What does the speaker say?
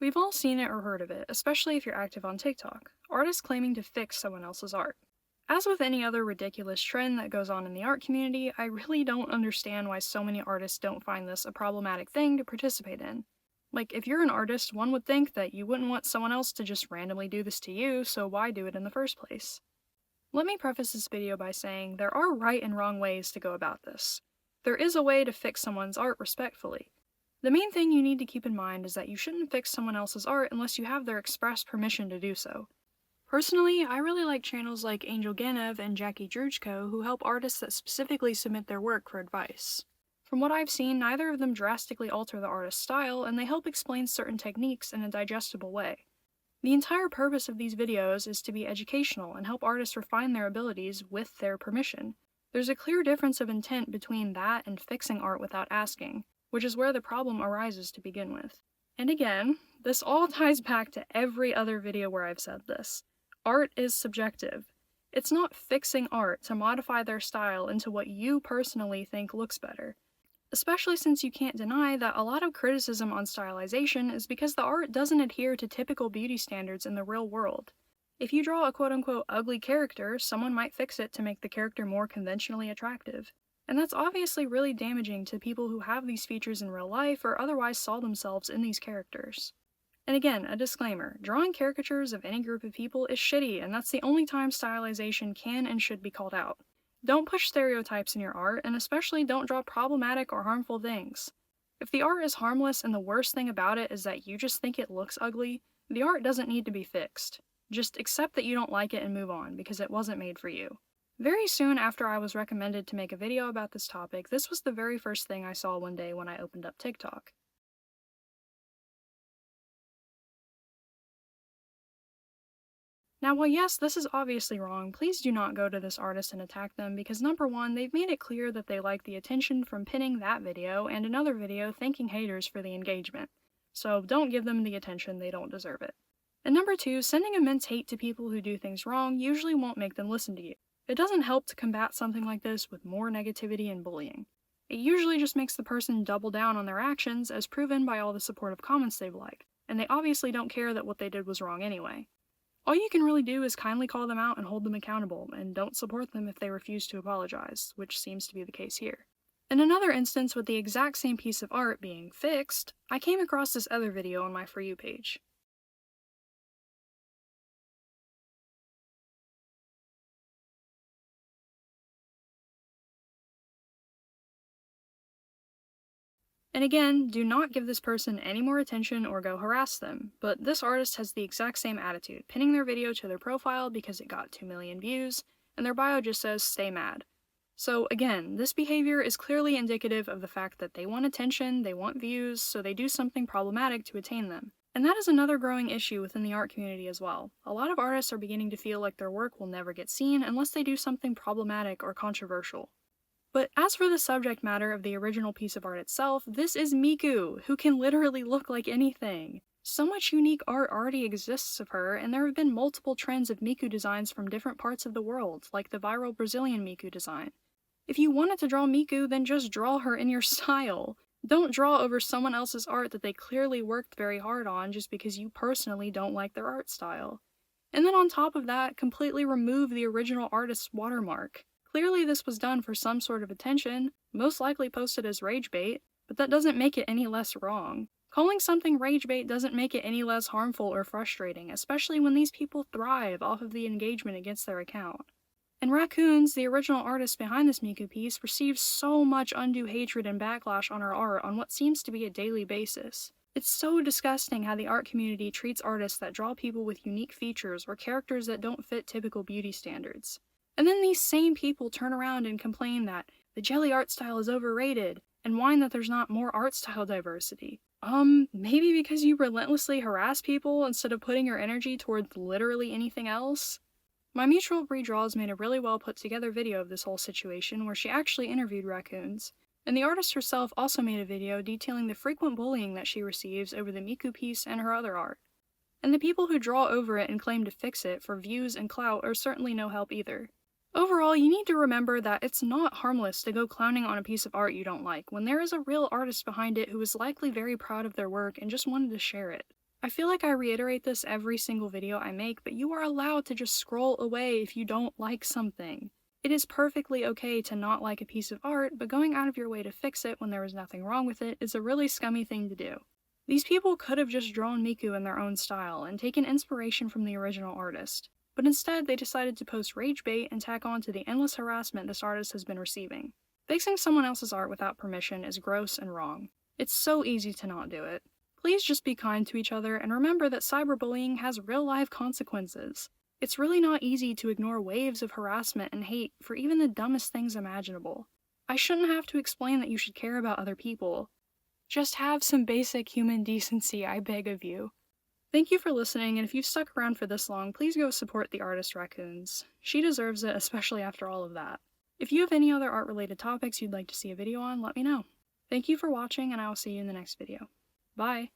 We've all seen it or heard of it, especially if you're active on TikTok. Artists claiming to fix someone else's art. As with any other ridiculous trend that goes on in the art community, I really don't understand why so many artists don't find this a problematic thing to participate in. Like, if you're an artist, one would think that you wouldn't want someone else to just randomly do this to you, so why do it in the first place? Let me preface this video by saying there are right and wrong ways to go about this. There is a way to fix someone's art respectfully. The main thing you need to keep in mind is that you shouldn't fix someone else's art unless you have their express permission to do so. Personally, I really like channels like Angel Ganev and Jackie Drujko who help artists that specifically submit their work for advice. From what I've seen, neither of them drastically alter the artist's style, and they help explain certain techniques in a digestible way. The entire purpose of these videos is to be educational and help artists refine their abilities with their permission. There's a clear difference of intent between that and fixing art without asking, which is where the problem arises to begin with. And again, this all ties back to every other video where I've said this. Art is subjective. It's not fixing art to modify their style into what you personally think looks better. Especially since you can't deny that a lot of criticism on stylization is because the art doesn't adhere to typical beauty standards in the real world. If you draw a quote-unquote ugly character, someone might fix it to make the character more conventionally attractive. And that's obviously really damaging to people who have these features in real life or otherwise saw themselves in these characters. And again, a disclaimer, drawing caricatures of any group of people is shitty, and that's the only time stylization can and should be called out. Don't push stereotypes in your art, and especially don't draw problematic or harmful things. If the art is harmless and the worst thing about it is that you just think it looks ugly, the art doesn't need to be fixed. Just accept that you don't like it and move on, because it wasn't made for you. Very soon after I was recommended to make a video about this topic, this was the very first thing I saw one day when I opened up TikTok. Now, while yes, this is obviously wrong, please do not go to this artist and attack them because number one, they've made it clear that they like the attention from pinning that video and another video thanking haters for the engagement. So don't give them the attention, they don't deserve it. And number two, sending immense hate to people who do things wrong usually won't make them listen to you. It doesn't help to combat something like this with more negativity and bullying. It usually just makes the person double down on their actions as proven by all the supportive comments they've liked, and they obviously don't care that what they did was wrong anyway. All you can really do is kindly call them out and hold them accountable, and don't support them if they refuse to apologize, which seems to be the case here. In another instance with the exact same piece of art being fixed, I came across this other video on my For You page. And again, do not give this person any more attention or go harass them, but this artist has the exact same attitude, pinning their video to their profile because it got 2 million views, and their bio just says, "Stay mad." So again, this behavior is clearly indicative of the fact that they want attention, they want views, so they do something problematic to attain them. And that is another growing issue within the art community as well. A lot of artists are beginning to feel like their work will never get seen unless they do something problematic or controversial. But as for the subject matter of the original piece of art itself, this is Miku, who can literally look like anything. So much unique art already exists of her, and there have been multiple trends of Miku designs from different parts of the world, like the viral Brazilian Miku design. If you wanted to draw Miku, then just draw her in your style. Don't draw over someone else's art that they clearly worked very hard on just because you personally don't like their art style. And then on top of that, completely remove the original artist's watermark. Clearly this was done for some sort of attention, most likely posted as rage bait, but that doesn't make it any less wrong. Calling something rage bait doesn't make it any less harmful or frustrating, especially when these people thrive off of the engagement against their account. And Raccoons, the original artist behind this Miku piece, receives so much undue hatred and backlash on her art on what seems to be a daily basis. It's so disgusting how the art community treats artists that draw people with unique features or characters that don't fit typical beauty standards. And then these same people turn around and complain that the jelly art style is overrated, and whine that there's not more art style diversity. Maybe because you relentlessly harass people instead of putting your energy towards literally anything else? My mutual redraws made a really well put together video of this whole situation where she actually interviewed Raccoons, and the artist herself also made a video detailing the frequent bullying that she receives over the Miku piece and her other art. And the people who draw over it and claim to fix it for views and clout are certainly no help either. Overall, you need to remember that it's not harmless to go clowning on a piece of art you don't like when there is a real artist behind it who is likely very proud of their work and just wanted to share it. I feel like I reiterate this every single video I make, but you are allowed to just scroll away if you don't like something. It is perfectly okay to not like a piece of art, but going out of your way to fix it when there was nothing wrong with it is a really scummy thing to do. These people could have just drawn Miku in their own style and taken inspiration from the original artist, but instead they decided to post rage bait and tack on to the endless harassment this artist has been receiving. Fixing someone else's art without permission is gross and wrong. It's so easy to not do it. Please just be kind to each other and remember that cyberbullying has real-life consequences. It's really not easy to ignore waves of harassment and hate for even the dumbest things imaginable. I shouldn't have to explain that you should care about other people. Just have some basic human decency, I beg of you. Thank you for listening, and if you've stuck around for this long, please go support the artist Raccoons. She deserves it, especially after all of that. If you have any other art-related topics you'd like to see a video on, let me know. Thank you for watching, and I will see you in the next video. Bye!